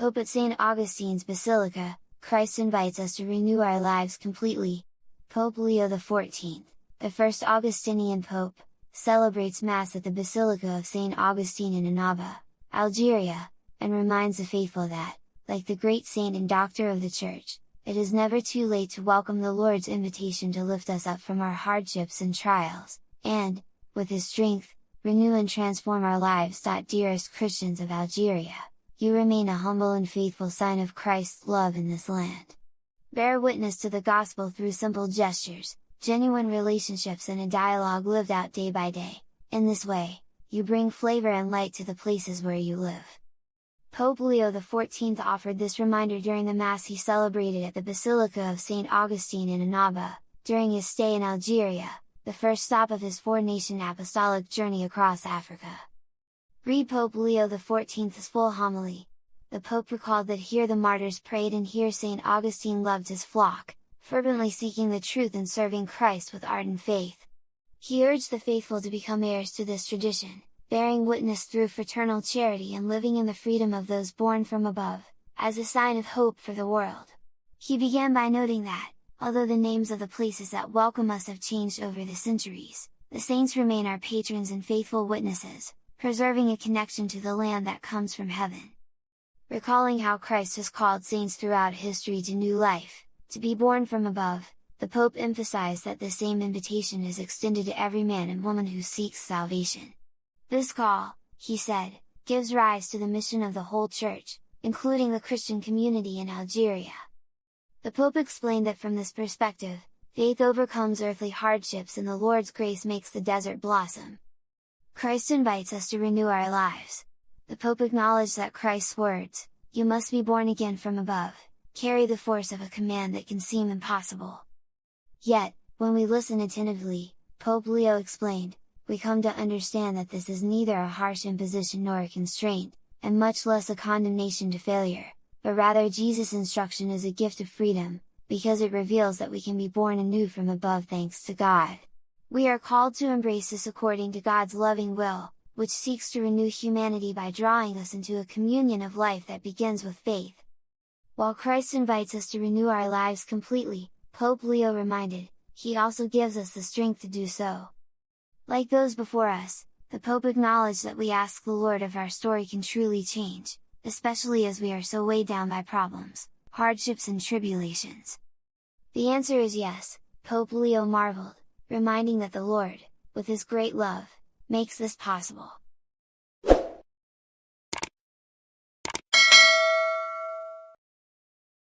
Pope at St. Augustine's Basilica, Christ invites us to renew our lives completely. Pope Leo XIV, the first Augustinian Pope, celebrates Mass at the Basilica of St. Augustine in Annaba, Algeria, and reminds the faithful that, like the great saint and doctor of the Church, it is never too late to welcome the Lord's invitation to lift us up from our hardships and trials, and, with His strength, renew and transform our lives. Dearest Christians of Algeria, you remain a humble and faithful sign of Christ's love in this land. Bear witness to the gospel through simple gestures, genuine relationships and a dialogue lived out day by day. In this way, you bring flavor and light to the places where you live. Pope Leo XIV offered this reminder during the Mass he celebrated at the Basilica of St. Augustine in Annaba, during his stay in Algeria, the first stop of his four-nation apostolic journey across Africa. Read Pope Leo XIV's full homily. The Pope recalled that here the martyrs prayed and here St. Augustine loved his flock, fervently seeking the truth and serving Christ with ardent faith. He urged the faithful to become heirs to this tradition, bearing witness through fraternal charity and living in the freedom of those born from above, as a sign of hope for the world. He began by noting that, although the names of the places that welcome us have changed over the centuries, the saints remain our patrons and faithful witnesses, preserving a connection to the land that comes from heaven. Recalling how Christ has called saints throughout history to new life, to be born from above, the Pope emphasized that the same invitation is extended to every man and woman who seeks salvation. This call, he said, gives rise to the mission of the whole Church, including the Christian community in Algeria. The Pope explained that from this perspective, faith overcomes earthly hardships and the Lord's grace makes the desert blossom. Christ invites us to renew our lives. The Pope acknowledged that Christ's words, "You must be born again from above," carry the force of a command that can seem impossible. Yet, when we listen attentively, Pope Leo explained, we come to understand that this is neither a harsh imposition nor a constraint, and much less a condemnation to failure, but rather Jesus' instruction is a gift of freedom, because it reveals that we can be born anew from above thanks to God. We are called to embrace this according to God's loving will, which seeks to renew humanity by drawing us into a communion of life that begins with faith. While Christ invites us to renew our lives completely, Pope Leo reminded, he also gives us the strength to do so. Like those before us, the Pope acknowledged that we ask the Lord if our story can truly change, especially as we are so weighed down by problems, hardships and tribulations. The answer is yes, Pope Leo marveled, reminding that the Lord, with His great love, makes this possible.